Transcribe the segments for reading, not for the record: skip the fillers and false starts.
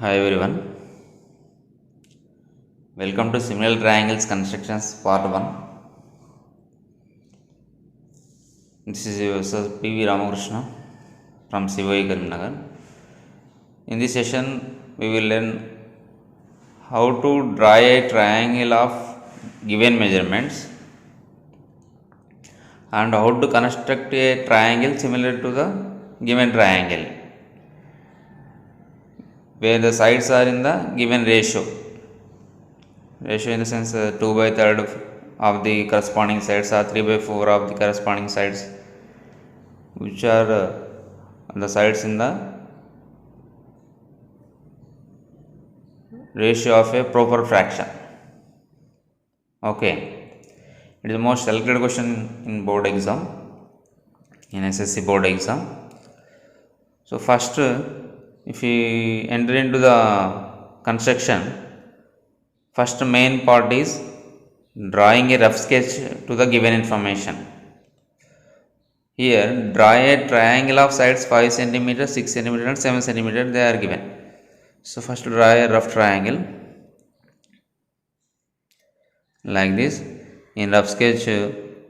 Hi everyone, welcome to Similar Triangles Constructions Part 1. This is your Sir P.V. Ramakrishna from COE Karimnagar. In this session, we will learn how to draw a triangle of given measurements and how to construct a triangle similar to the given triangle where the sides are in the given ratio in the sense 2 by 3rd of the corresponding sides or 3 by 4 of the corresponding sides, which are the sides in the ratio of a proper fraction. Okay, it is the most selected question in board exam, in SSC board exam. So first, if we enter into the construction, first main part is drawing a rough sketch to the given information. Here, draw a triangle of sides 5 cm, 6 cm and 7 cm, they are given. So first draw a rough triangle like this. In rough sketch,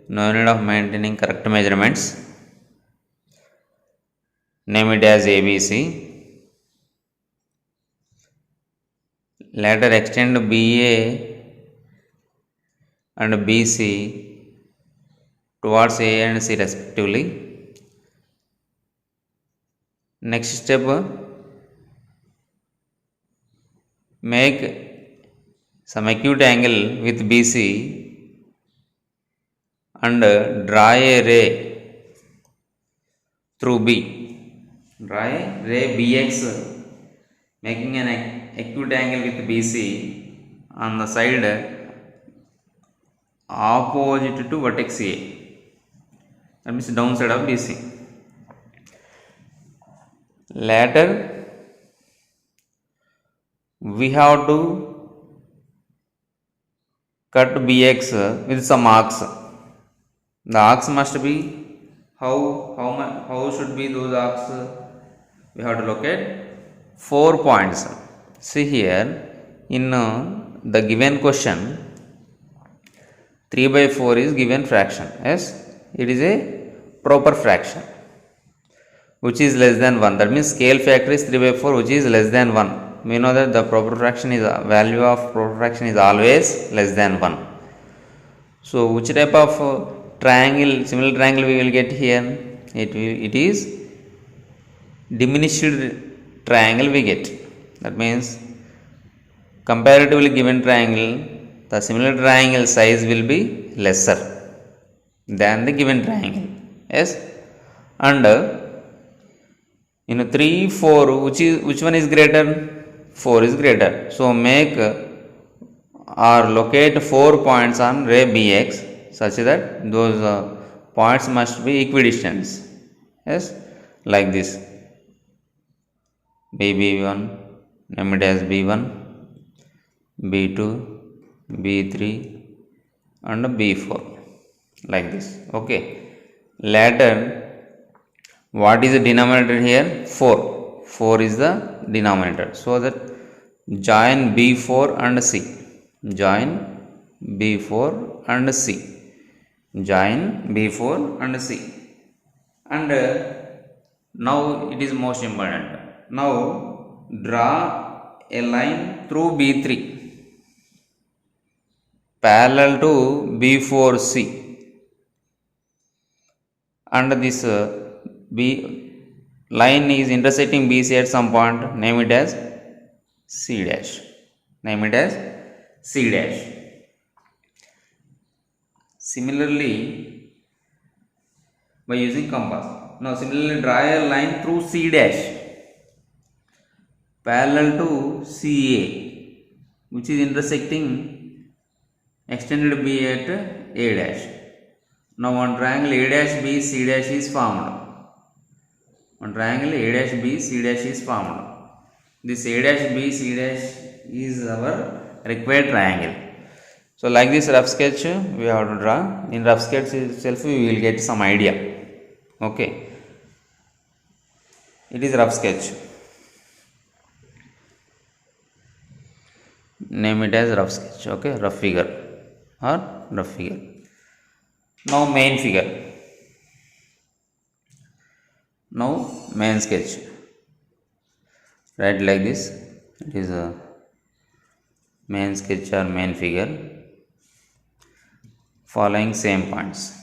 no need of maintaining correct measurements. Name it as ABC. Later extend BA and BC towards A and C respectively. Next step, make some acute angle with BC and draw a ray through B. Draw a ray BX, making an acute angle with BC on the side opposite to vertex A, that means downside of BC. Later, we have to cut BX with some arcs. The arcs must be how should be those arcs? We have to locate 4 points. See here in the given question, 3 by 4 is given fraction. Yes, it is a proper fraction which is less than 1. That means scale factor is 3 by 4 which is less than 1. We know that the proper fraction is value of proper fraction is always less than 1. So which type of triangle, similar triangle we will get here? It is diminished triangle we get. That means comparatively given triangle, the similar triangle size will be lesser than the given triangle. Yes, and in 3, 4, which one is greater? 4 is greater. So make or locate 4 points on ray BX such that those points must be equidistant. Yes, like this. BB1, name it as B1, B2, B3 and B4, like this. Okay. Later, what is the denominator here? 4. 4 is the denominator. So that join B4 and C. Join B4 and C. Join B4 and C. And now it is most important. Now draw a line through B3 parallel to B4C, and this B line is intersecting BC at some point. Name it as C dash. Name it as C dash. Similarly, by using compass, now similarly draw a line through C dash parallel to CA, which is intersecting extended B at A dash. Now one triangle A dash B C dash is formed. One triangle A dash B C dash is formed. This A dash B C dash is our required triangle. So like this rough sketch we have to draw. In rough sketch itself we will get some idea. Okay, it is rough sketch. name it as rough sketch. Okay, rough figure or rough figure. Now main figure. Now main sketch. Write like this. It is a main sketch or main figure. Following same points.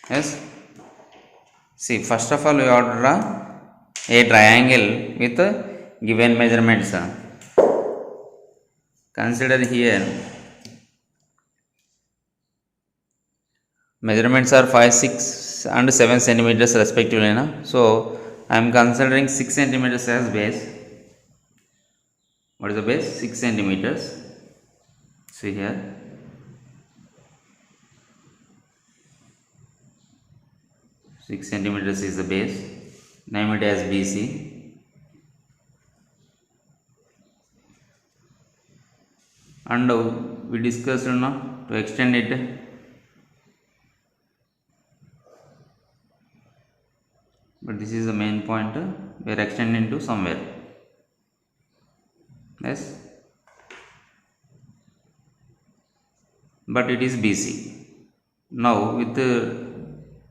Yes. See, first of all, we have to draw a triangle with given measurements. Consider here measurements are 5, 6 and 7 centimeters respectively. So I am considering 6 centimeters as base. What is the base? 6 centimeters. See here. Six centimeters is the base. Name it as BC. And we discussed to extend it. But this is the main point. We are extending to somewhere. Yes. But it is BC. Now with the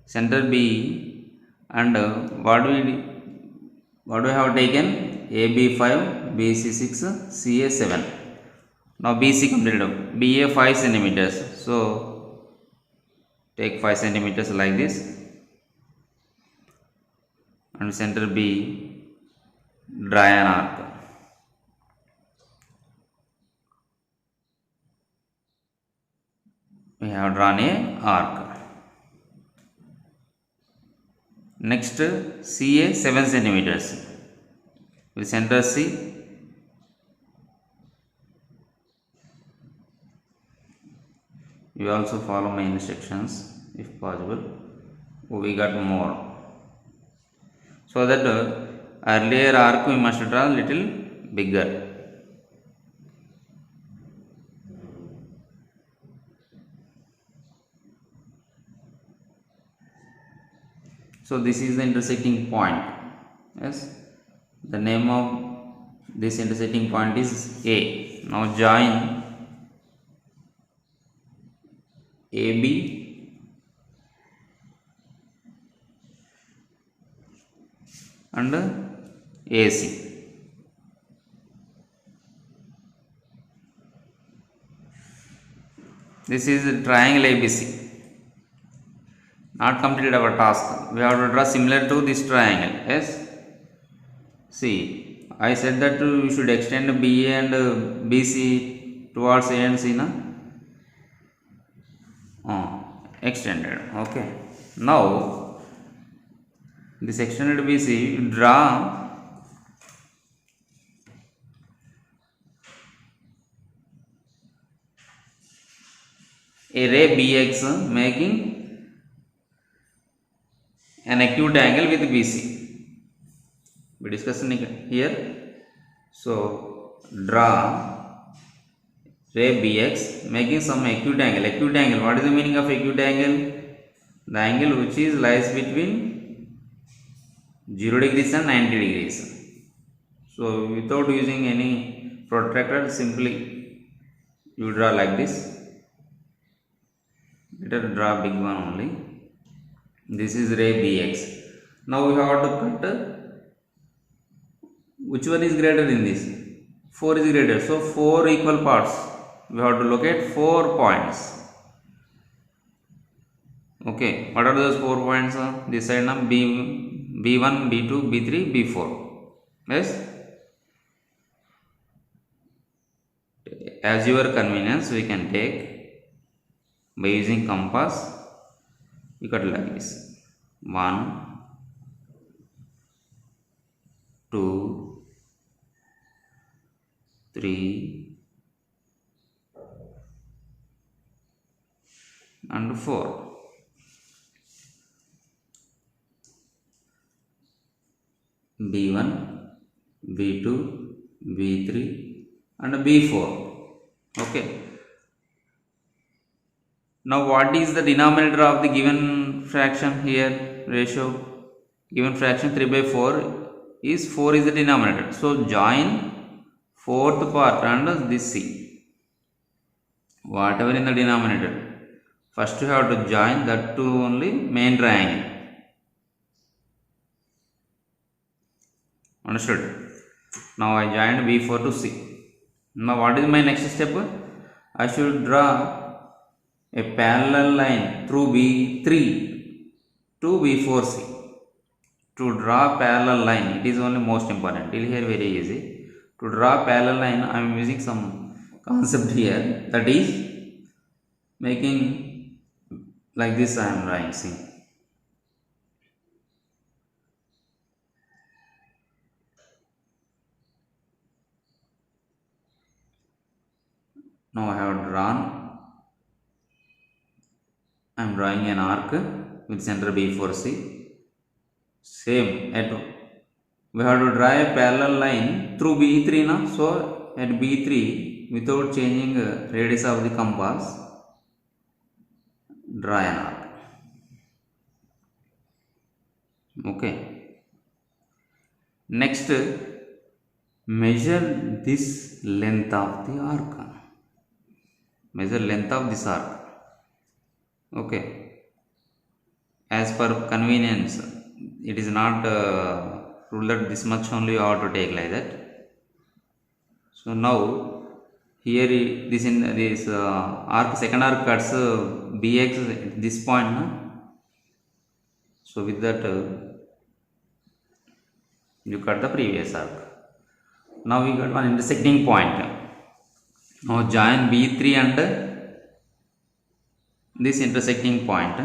center B and what do we have taken? AB 5, BC 6, CA 7. Now BC completed. BA 5 centimeters. So take 5 centimeters like this. And center B, draw an arc. We have drawn a arc. Next, CA 7 centimeters. With center C. You also follow my instructions if possible. We got more. So that earlier arc we must draw little bigger. So this is the intersecting point. Yes, the name of this intersecting point is A. Now join AB and AC. This is the triangle ABC. Not completed our task. We have to draw similar to this triangle. Yes. See, I said that we should extend BA and BC towards A and C. Extended. Okay. Now this extended BC, draw a ray BX making an acute angle with BC. We discussed here. So draw ray BX making some acute angle. Acute angle. What is the meaning of acute angle? The angle which is lies between 0 degrees and 90 degrees. So without using any protractor, simply you draw like this. Let us draw big one only. This is ray BX. Now we have to cut. Which one is greater in this? 4 is greater. So 4 equal parts. We have to locate 4 points. Okay. What are those 4 points? This side now B1, B2, B3, B4. Yes. As your convenience, we can take by using compass. You cut like this. 1, 2, 3 and 4. B1, B2, B3 and B4. Okay. Now what is the denominator of the given fraction here? Ratio. Given fraction 3 by 4 is 4 is the denominator. So join fourth part and this C. whatever in the denominator. First you have to join that to only main triangle. Understood? Now I joined B4 to C. Now what is my next step? I should draw a parallel line through B3 to B4C. To draw parallel line, it is only most important. Till here very easy. To draw parallel line, I am using some concept here, that is making like this. I am drawing, see. Now I have drawn, I am drawing an arc with center B4C. Same, at we have to draw a parallel line through B3 now. So at B3, without changing radius of the compass, draw an arc. Okay. Next, measure this length of the arc. Measure length of this arc. Okay. As per convenience, it is not ruled that this much only you have to take like that. So now here this in this arc, second arc cuts bx at this point, no? So with that you cut the previous arc. Now we got one intersecting point. Now join B3 and this intersecting point.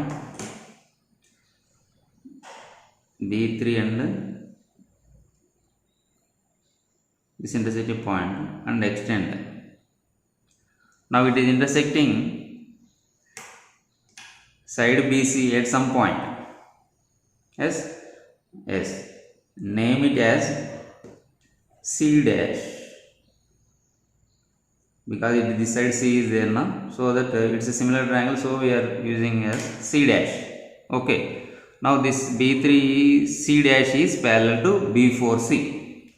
B3 and this intersecting point and extend. Now it is intersecting side BC at some point. Yes? Yes. Name it as C dash, because this side C is there now, so that it's a similar triangle, so we are using as C dash. Okay. Now this B3 C dash is parallel to B4C.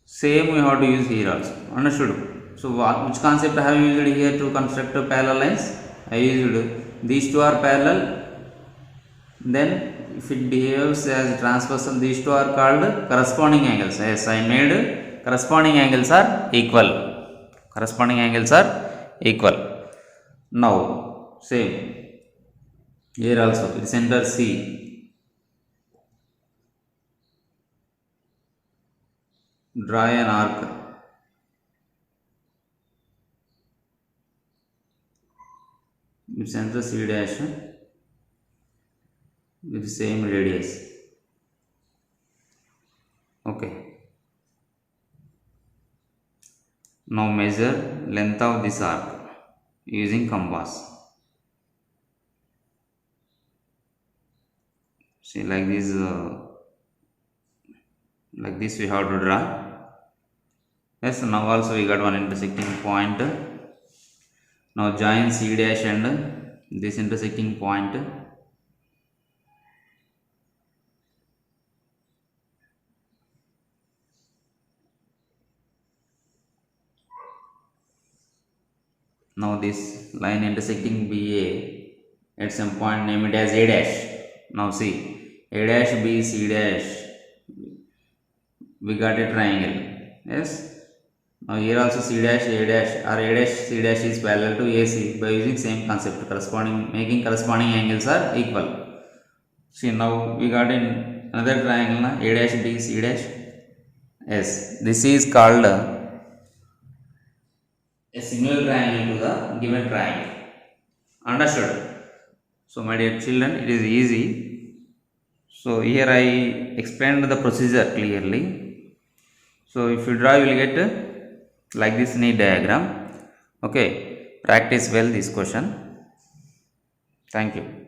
Same we have to use here also. Understood? So which concept I have used here to construct parallel lines? I used these two are parallel. Then if it behaves as transversal, these two are called corresponding angles. Yes, I made corresponding angles are equal. Corresponding angles are equal. Now same here also, the center C. Draw an arc with center C dash with the same radius. Okay. Now measure length of this arc using compass. See, like this we have to draw. Yes, now also we got one intersecting point. Now join C dash and this intersecting point. Now this line intersecting BA at some point, name it as A dash. Now see, A dash B C dash, we got a triangle. Yes. Now here also C dash A dash or A dash C dash is parallel to AC by using same concept, corresponding, making corresponding angles are equal. See, now we got in another triangle, na? A dash B C dash. Yes, this is called a similar triangle to the given triangle. Understood? So my dear children, it is easy. So here I explained the procedure clearly. So if you draw, you will get like this neat diagram. Okay, practice well this question. Thank you.